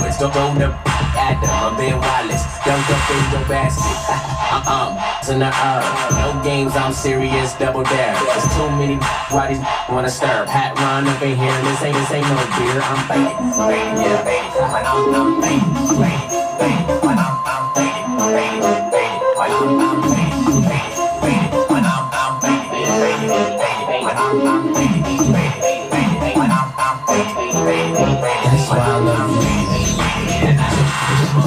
backwards. Don't go no Adam, I'm Ben Wallace. Don't go in your basket. To the no games, I'm serious, double dare. There's too many bodies wanna stir. Hat run up in here, this ain't no beer. I'm faded, yeah, faded. When I'm faded, when I'm faded, when I'm faded, when I'm faded, when I'm that's why I love you.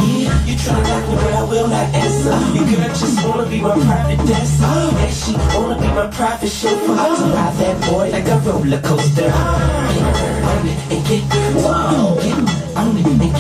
Yeah, you try to rock me, but I will not answer. Your girl just wanna be my private dancer. And she wanna be my private chauffeur. To ride that boy like a roller coaster. Get on it and get on it and get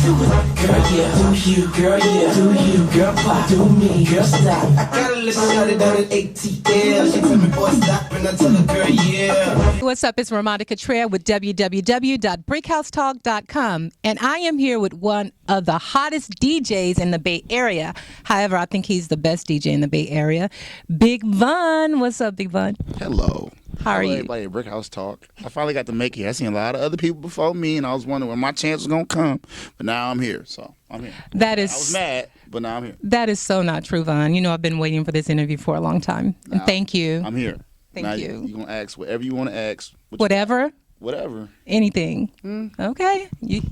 to it. Girl, yeah, do you, girl, yeah, do you, girl, pop, do me, girl, stop. I got a little shawty down at ATL. She tell me, boy, stop, and I tell her, girl, yeah. What's up? It's Ramonda Cottrell with www.brickhousetalk.com, and I am here with one of the hottest DJs in the Bay Area. However, I think he's the best DJ in the Bay Area. Big Von. What's up, Big Von? Hello. How are you? Everybody at Brickhouse Talk. I finally got to make it. I seen a lot of other people before me, and I was wondering when my chance was gonna come. But now I'm here, so I'm here. That is. I was mad, but now I'm here. That is so not true, Von. You know I've been waiting for this interview for a long time. And Now, thank you. I'm here. Thank now you. You're gonna ask whatever you want to ask. Whatever. Whatever. Anything. Okay. You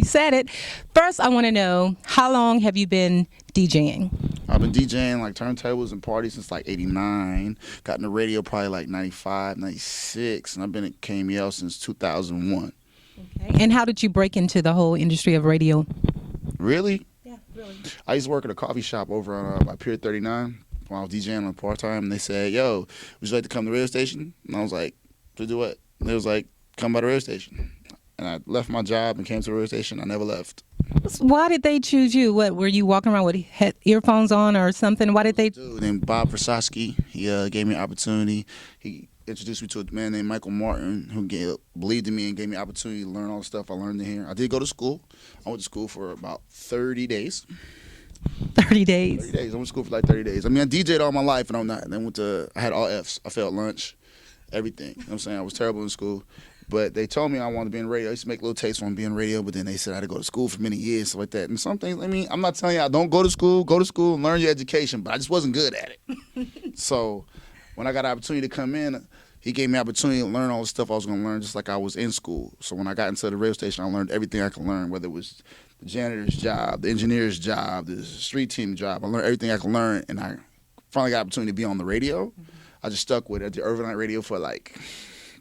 said it. First, I want to know, how long have you been DJing? I've been DJing like turntables and parties since like 89. Got in the radio probably like 95, 96. And I've been at KMEL since 2001. Okay. And how did you break into the whole industry of radio? Really? Yeah, really. I used to work at a coffee shop over on by Pier 39 when I was DJing on part-time. And they said, yo, would you like to come to the radio station? And I was like, to do what? And they was like, come by the radio station. And I left my job and came to the radio station. I never left. Why did they choose you? What, were you walking around with earphones on or something? Why did they? Dude named Bob Versace. He gave me an opportunity. He introduced me to a man named Michael Martin who believed in me and gave me an opportunity to learn all the stuff I learned in here. I did go to school. I went to school for about 30 days. 30 days? 30 days. I went to school for like 30 days. I mean, I DJ'd all my life and all that. And then I had all Fs. I failed lunch, everything. You know what I'm saying? I was terrible in school. But they told me I wanted to be in radio. I used to make little tapes on being in radio, but then they said I had to go to school for many years, stuff like that. And some things, I mean, I'm not telling you I don't go to school and learn your education, but I just wasn't good at it. So when I got an opportunity to come in, he gave me an opportunity to learn all the stuff I was going to learn just like I was in school. So when I got into the radio station, I learned everything I could learn, whether it was the janitor's job, the engineer's job, the street team job. I learned everything I could learn, and I finally got an opportunity to be on the radio. I just stuck with it. I did overnight radio for like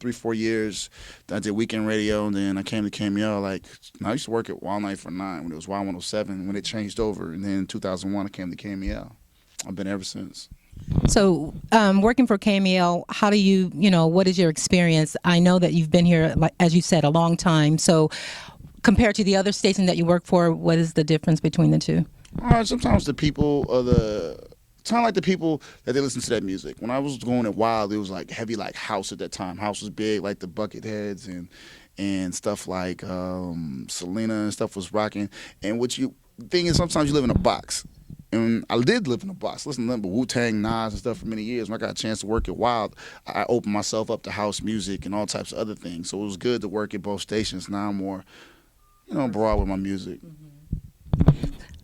3-4 years. Then I did weekend radio, and then I came to KMEL. I used to work at Wild 949 when it was Wild 107 when it changed over, and then in 2001 I came to KMEL. I've been ever since. So working for KMEL, how do you, what is your experience? I know that you've been here, like, as you said, a long time. So compared to the other station that you work for, what is the difference between the two? Sometimes the people it's kind of like the people that they listen to that music. When I was going at Wild, it was like heavy like house at that time. House was big, like the Bucketheads and stuff like Selena and stuff was rocking. And the thing is, sometimes you live in a box. And I did live in a box. Listen to them, but Wu-Tang, Nas, and stuff for many years. When I got a chance to work at Wild, I opened myself up to house music and all types of other things. So it was good to work at both stations. Now I'm more, broad with my music.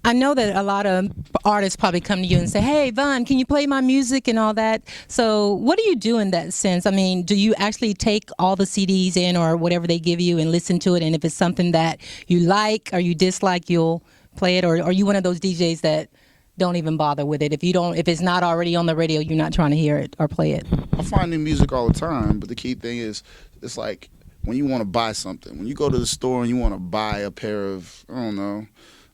I know that a lot of artists probably come to you and say, hey, Von, can you play my music and all that? So what do you do in that sense? I mean, do you actually take all the CDs in or whatever they give you and listen to it? And if it's something that you like or you dislike, you'll play it? Or are you one of those DJs that don't even bother with it? If it's not already on the radio, you're not trying to hear it or play it? I find new music all the time, but the key thing is, it's like when you want to buy something. When you go to the store and you want to buy a pair of,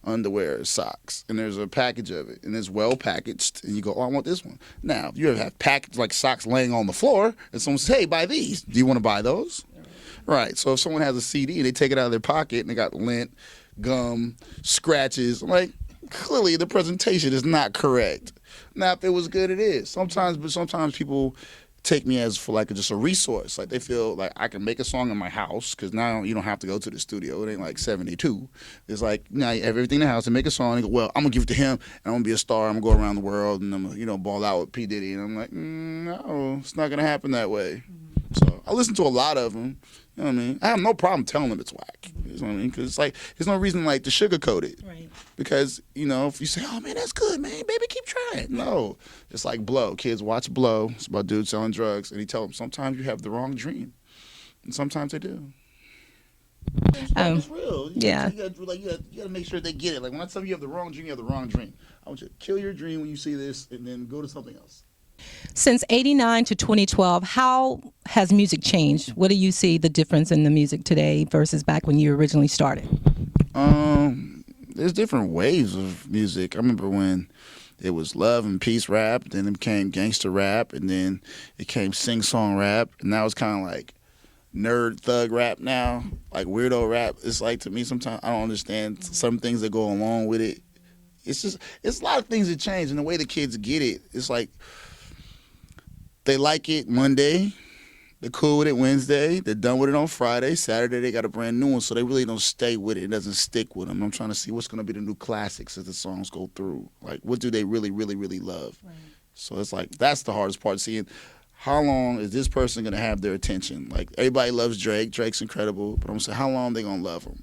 underwear, socks, and there's a package of it, and it's well packaged, and you go, I want this one. Now, if you ever have packaged like socks laying on the floor, and someone says, hey, buy these, do you want to buy those? Right, so if someone has a CD, and they take it out of their pocket, and they got lint, gum, scratches, I'm like, clearly the presentation is not correct. Now, if it was good, it is. Sometimes people take me as for like just a resource. Like they feel like I can make a song in my house because now you don't have to go to the studio. It ain't like 72. It's like now you have everything in the house and make a song and go, well, I'm gonna give it to him and I'm gonna be a star. I'm gonna go around the world and I'm gonna ball out with P. Diddy. And I'm like, no, it's not gonna happen that way. So I listen to a lot of them. You know what I mean? I have no problem telling them it's whack. You know what I mean? Because it's like there's no reason like to sugarcoat it. Right. Because you know if you say, "Oh man, that's good, man, baby, keep trying." No, it's like Blow. Kids watch Blow. It's about dudes selling drugs, and he tells them sometimes you have the wrong dream, and sometimes they do. It's real. You gotta make sure they get it. Like when I tell you have the wrong dream, you have the wrong dream. I want you to kill your dream when you see this, and then go to something else. Since '89 to 2012, how has music changed? What do you see the difference in the music today versus back when you originally started? There's different waves of music. I remember when it was love and peace rap, then it became gangster rap, and then it became sing-song rap, and now it's kind of like nerd thug rap now, like weirdo rap. It's like, to me, sometimes I don't understand some things that go along with it. It's a lot of things that change, and the way the kids get it, it's like they like it Monday, they're cool with it Wednesday, they're done with it on Friday, Saturday they got a brand new one, so they really don't stay with it. It doesn't stick with them. I'm trying to see what's going to be the new classics as the songs go through. Like, what do they really, really, really love? Right. So it's like, that's the hardest part, seeing how long is this person going to have their attention? Like, everybody loves Drake. Drake's incredible. But I'm going to say, how long are they going to love him?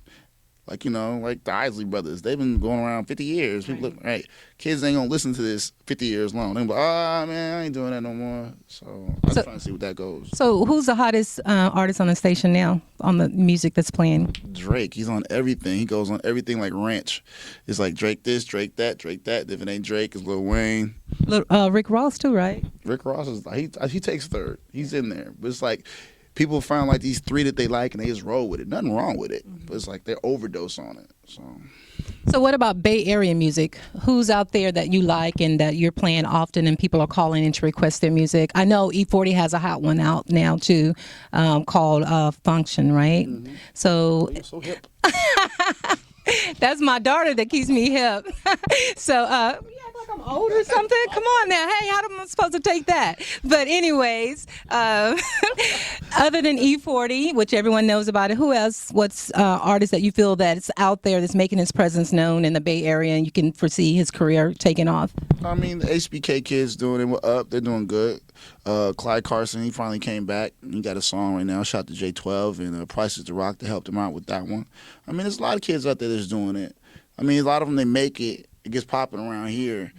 Like, you know, like the Isley Brothers. They've been going around 50 years. People look, right, kids ain't going to listen to this 50 years long. They're going to be like, man, I ain't doing that no more. So I'm trying to see what that goes. So who's the hottest artist on the station now, on the music that's playing? Drake. He's on everything. He goes on everything like Ranch. It's like Drake this, Drake that, Drake that. If it ain't Drake, it's Lil Wayne. Rick Ross too, right? Rick Ross is he takes third. He's in there. But it's like people find like these three that they like and they just roll with it. Nothing wrong with it. But it's like they overdose on it. So what about Bay Area music? Who's out there that you like and that you're playing often and people are calling in to request their music? I know E40 has a hot one out now too, called Function, right? Mm-hmm. So you're so hip. That's my daughter that keeps me hip. So I'm old or something. Come on now. Hey, how am I supposed to take that? But anyways, other than E40, which everyone knows about it, who else, what's artists that you feel that's out there that's making his presence known in the Bay Area and you can foresee his career taking off? I mean, the HBK kids doing it up. They're doing good. Clyde Carson, he finally came back. He got a song right now. Shout to J12 and Price is the Rock to help him out with that one. I mean, there's a lot of kids out there that's doing it. I mean, a lot of them, they make it. It gets popping around here,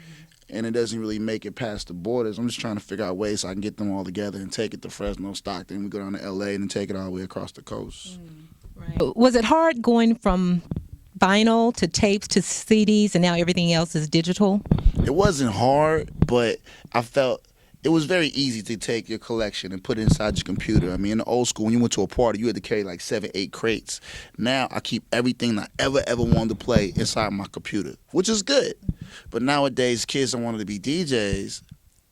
and it doesn't really make it past the borders. I'm just trying to figure out ways so I can get them all together and take it to Fresno, Stockton. We go down to L.A. and then take it all the way across the coast. Right. Was it hard going from vinyl to tapes to CDs and now everything else is digital? It wasn't hard, but I felt it was very easy to take your collection and put it inside your computer. I mean, in the old school, when you went to a party, you had to carry like 7, 8 crates. Now, I keep everything I ever wanted to play inside my computer, which is good. But nowadays, kids don't want to be DJs.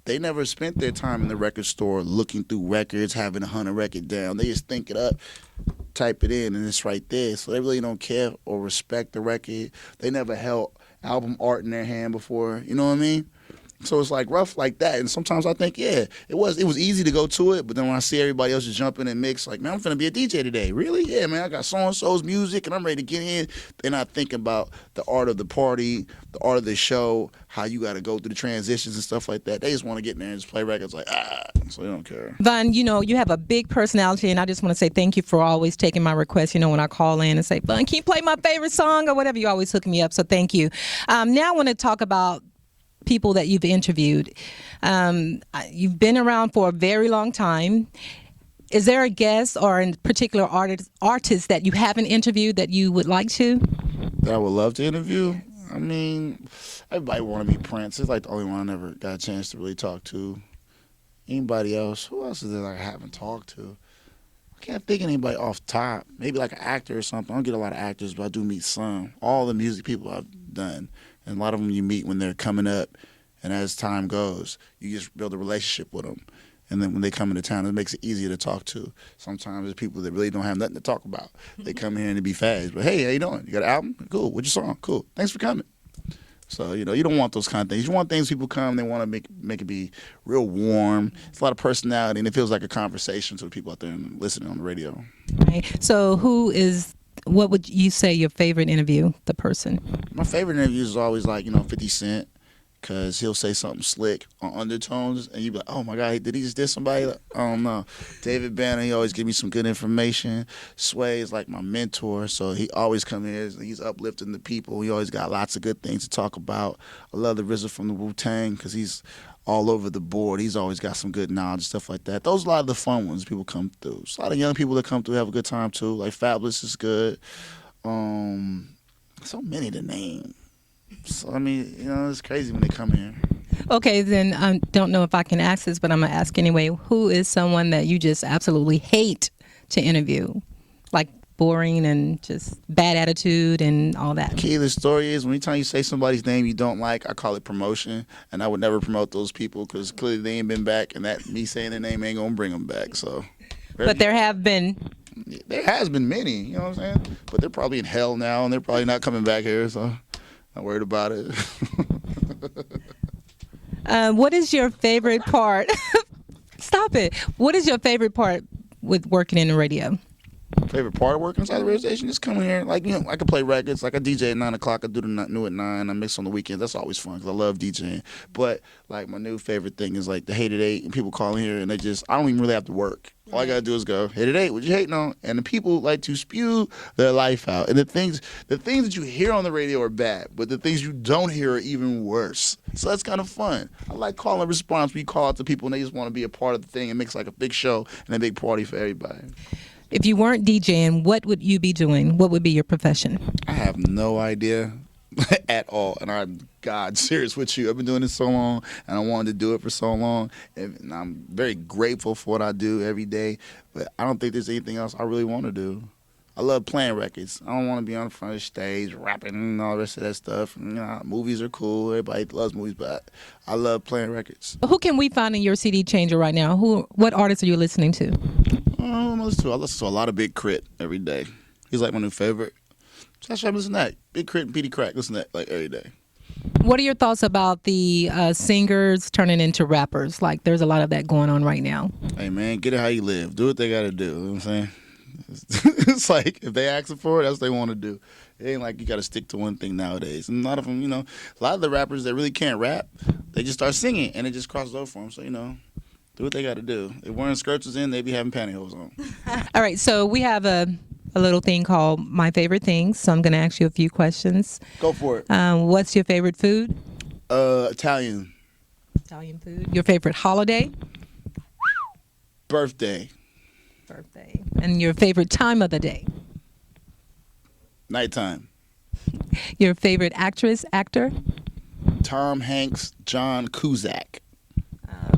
They never spent their time in the record store looking through records, having 100 record down. They just think it up, type it in, and it's right there. So they really don't care or respect the record. They never held album art in their hand before. You know what I mean? So it's like rough like that, and sometimes I think, yeah, it was easy to go to it, but then when I see everybody else just jumping and mix, like, man, I'm finna be a DJ today. Really? Yeah, man, I got so-and-so's music, and I'm ready to get in. They're not thinking about the art of the party, the art of the show, how you got to go through the transitions and stuff like that. They just want to get in there and just play records like, so they don't care. Von, you know, you have a big personality, and I just want to say thank you for always taking my request. You know, when I call in and say, Von, can you play my favorite song or whatever, you always hook me up, so thank you. Now I want to talk about people that you've interviewed. You've been around for a very long time. Is there a guest or a particular artist that you haven't interviewed that you would like to? That I would love to interview? I mean, everybody want to meet Prince. It's like the only one I never got a chance to really talk to. Anybody else? Who else is there that I haven't talked to? I can't think of anybody off top. Maybe like an actor or something. I don't get a lot of actors, but I do meet some. All the music people I've done. And a lot of them you meet when they're coming up, and as time goes, you just build a relationship with them. And then when they come into town, it makes it easier to talk to. Sometimes there's people that really don't have nothing to talk about. They come here and they be fast. But, hey, how you doing? You got an album? Cool. What's your song? Cool. Thanks for coming. So, you know, you don't want those kind of things. You want things people come, they want to make it be real warm. It's a lot of personality, and it feels like a conversation to the people out there and listening on the radio. Right. So what would you say your favorite interview, the person? My favorite interview is always like, 50 Cent, because he'll say something slick on undertones, and you be like, oh my God, did he just diss somebody? Like, I don't know. David Banner, he always give me some good information. Sway is like my mentor, so he always come here. He's uplifting the people. He always got lots of good things to talk about. I love the RZA from the Wu-Tang because he's all over the board. He's always got some good knowledge and stuff like that. Those are a lot of the fun ones people come through. There's a lot of young people that come through have a good time too. Like Fabulous is good. So many to name. So I mean, it's crazy when they come here. Okay, then I don't know if I can ask this, but I'm gonna ask anyway. Who is someone that you just absolutely hate to interview, like boring and just bad attitude and all that? The key to the story is anytime you say somebody's name you don't like, I call it promotion, and I would never promote those people because clearly they ain't been back, and that me saying their name ain't gonna bring them back. So, but there have been. There has been many, you know what I'm saying? But they're probably in hell now, and they're probably not coming back here, so not worried about it. What is your favorite part? Stop it. What is your favorite part with working in the radio? Favorite part of working inside the radio station? Just coming here. Like, I can play records. Like, I DJ at 9 o'clock. I do the new at 9. I mix on the weekends. That's always fun because I love DJing. But, like, my new favorite thing is, like, the Hate at 8. And people call here and I don't even really have to work. All I got to do is go, Hate at 8, what you hating on? And the people like to spew their life out. And the things that you hear on the radio are bad, but the things you don't hear are even worse. So that's kind of fun. I like call and response. We call out to people and they just want to be a part of the thing. It makes like a big show and a big party for everybody. If you weren't DJing, what would you be doing? What would be your profession? I have no idea at all. And I'm God serious with you. I've been doing this so long and I wanted to do it for so long. And I'm very grateful for what I do every day. But I don't think there's anything else I really want to do. I love playing records. I don't want to be on the front of the stage rapping and all the rest of that stuff. Movies are cool. Everybody loves movies, but I love playing records. Who can we find in your CD changer right now? What artists are you listening to? I listen to a lot of Big Crit every day. He's like my new favorite. So I should listen to that. Big Crit and Petey Crack. Listen to that like every day. What are your thoughts about the singers turning into rappers? Like, there's a lot of that going on right now. Hey, man, get it how you live. Do what they got to do. You know what I'm saying? It's like if they asking for it, that's what they want to do. It ain't like you got to stick to one thing nowadays. And a lot of them, a lot of the rappers that really can't rap, they just start singing and it just crosses over for them. So, do what they got to do. If wearing skirts was in, they'd be having pantyhose on. All right, so we have a little thing called My Favorite Things. So I'm going to ask you a few questions. Go for it. What's your favorite food? Italian. Italian food. Your favorite holiday? Birthday. And your favorite time of the day? Nighttime. Your favorite actress, actor? Tom Hanks, John Cusack.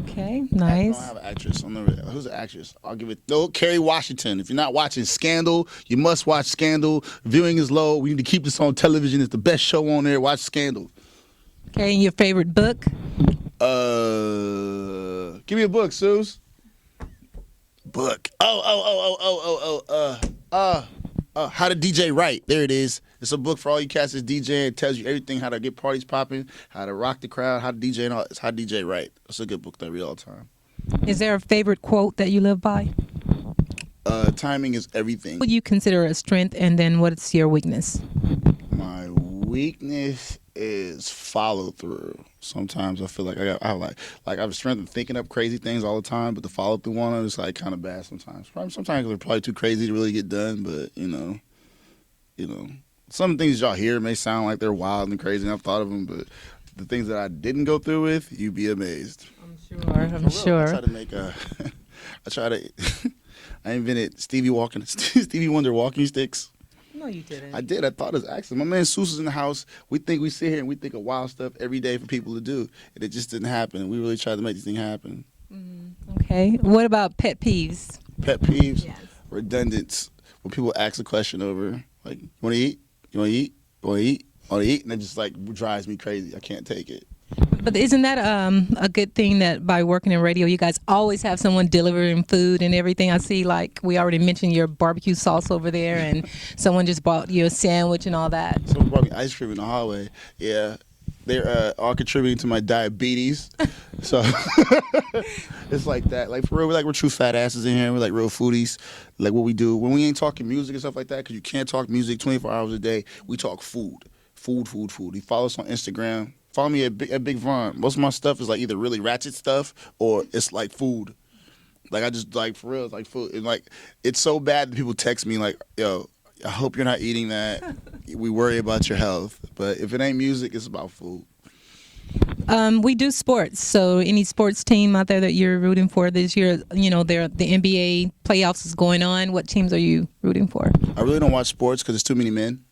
Okay, nice. I don't have an actress. Who's an actress? I'll give it. No, Kerry Washington. If you're not watching Scandal, you must watch Scandal. Viewing is low. We need to keep this on television. It's the best show on there. Watch Scandal. Okay, and your favorite book? Give me a book, Suze. Book. How to DJ Right. There it is. It's a book for all you cats that's DJing. It tells you everything, how to get parties popping, how to rock the crowd, how to DJ and all. It's How to DJ Right. It's a good book that I read all the time. Is there a favorite quote that you live by? Timing is everything. What would you consider a strength, and then what's your weakness? My weakness is follow through. Sometimes I feel like I have strength in thinking up crazy things all the time, but the follow through on it is like kind of bad sometimes. Sometimes they're probably too crazy to really get done, but some things y'all hear may sound like they're wild and crazy, and I've thought of them, but the things that I didn't go through with, you'd be amazed. I'm sure. I invented Stevie Wonder walking sticks. No, you didn't. I did. I thought it was accident. My man Seuss is in the house. We sit here and we think of wild stuff every day for people to do, and it just didn't happen. We really tried to make this thing happen. Okay. What about pet peeves? Pet peeves? Yes. Redundant. When people ask a question over, like, you want to eat? You want to eat? You want to eat? I want to eat? And it just, drives me crazy. I can't take it. But isn't that a good thing that by working in radio, you guys always have someone delivering food and everything? I see, we already mentioned your barbecue sauce over there, and someone just bought you a sandwich and all that. Someone brought me ice cream in the hallway. Yeah. They're all contributing to my diabetes. So it's like that. Like, for real, we're true fat asses in here. We're like real foodies. Like what we do. When we ain't talking music and stuff like that, because you can't talk music 24 hours a day, we talk food. Food. You follow us on Instagram. follow me at Big Von. Most of my stuff is like either really ratchet stuff or it's like food. Like I just like for real, it's like food. And like it's so bad that people text me like, yo, I hope you're not eating that. We worry about your health. But if it ain't music, it's about food. We do sports. So any sports team out there that you're rooting for this year, you know, the NBA playoffs is going on. What teams are you rooting for? I really don't watch sports because there's too many men.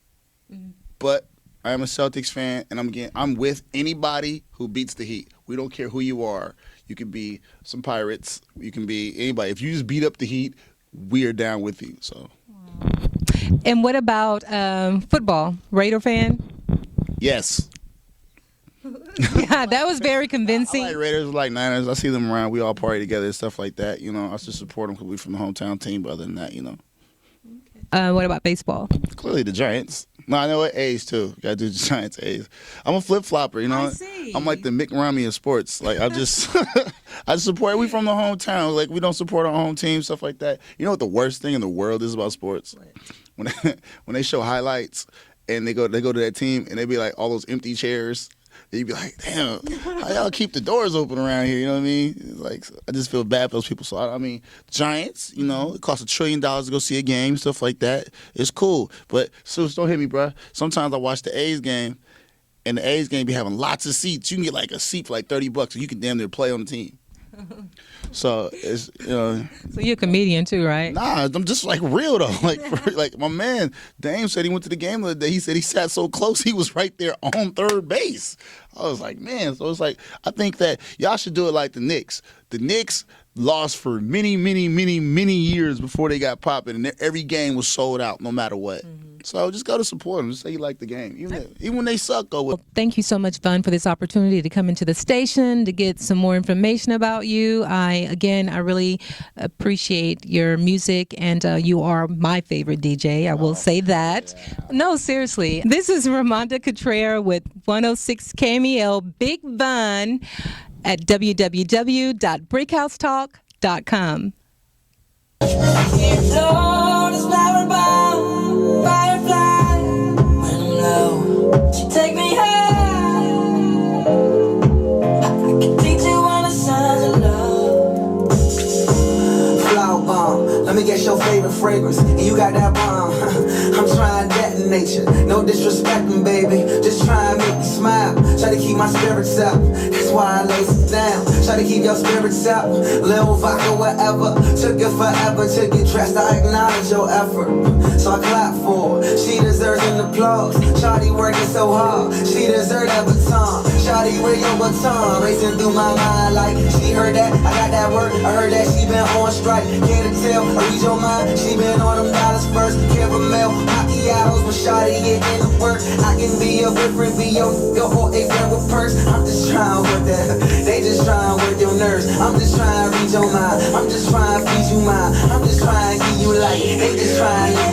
But I am a Celtics fan, and I'm with anybody who beats the Heat. We don't care who you are. You can be some Pirates. You can be anybody. If you just beat up the Heat, we are down with you. So. And what about football? Raider fan? Yes. Yeah, that was very convincing. I like Raiders, I like Niners. I see them around. We all party together and stuff like that. You know, I just support them because we're from the hometown team. But other than that, you know. What about baseball? Clearly the Giants. No, I know what A's too. Gotta do the Giants A's. I'm a flip flopper, you know. I see. I'm like the Mick Romney of sports. Like I just I support. We from the hometown. Like we don't support our home team, stuff like that. You know what the worst thing in the world is about sports? When they show highlights and they go to that team and they be like all those empty chairs. You'd be like, damn, how y'all keep the doors open around here? You know what I mean? Like, I just feel bad for those people. So, I mean, Giants, you know, it costs $1 trillion to go see a game, stuff like that. It's cool. But, so don't hit me, bro. Sometimes I watch the A's game, and the A's game be having lots of seats. You can get, like, a seat for, like, $30, and you can damn near play on the team. So, it's, you know. So you're a comedian, too, right? Nah, I'm just, like, real, though. Like my man, Dame said he went to the game the other day. He said he sat so close, he was right there on third base. I was like, man. So it's like, I think that y'all should do it like the Knicks. The Knicks lost for many years before they got popping, and every game was sold out no matter what. So just go to support them. Just say you like the game. Even when they suck, go with them. Thank you so much, Vaughn, for this opportunity to come into the station to get some more information about you. I really appreciate your music, and you are my favorite DJ. I will say that. Yeah. No, seriously. This is Ramonda Cottrell with 106 KMEL Big Vaughn at www.brickhousetalk.com. Take me high. I can teach you all the signs of love. Flower bomb, let me guess your favorite fragrance. And you got that bomb. I'm trying to detonate you. No disrespecting, baby. Just try and make me smile. Try to keep my spirits up. That's why I lace it down. Try to keep your spirits up. Little vodka, whatever. Took it forever to get dressed. I acknowledge your effort. So I clap for her. She deserves an applause. Shawty working so hard. She deserves that baton. Shawty, where your baton? Racing through my mind like she heard that. I got that work. I heard that she been on strike. Can't tell. I read your mind. She been on them dollars first. Caramel, macchiatos. When Shawty get into work, I can be your boyfriend, be your or a friend with purse. I'm just trying with that. They just trying with your nerves. I'm just trying to read your mind. I'm just trying to feed you mine. I'm just trying to give you light. They just trying to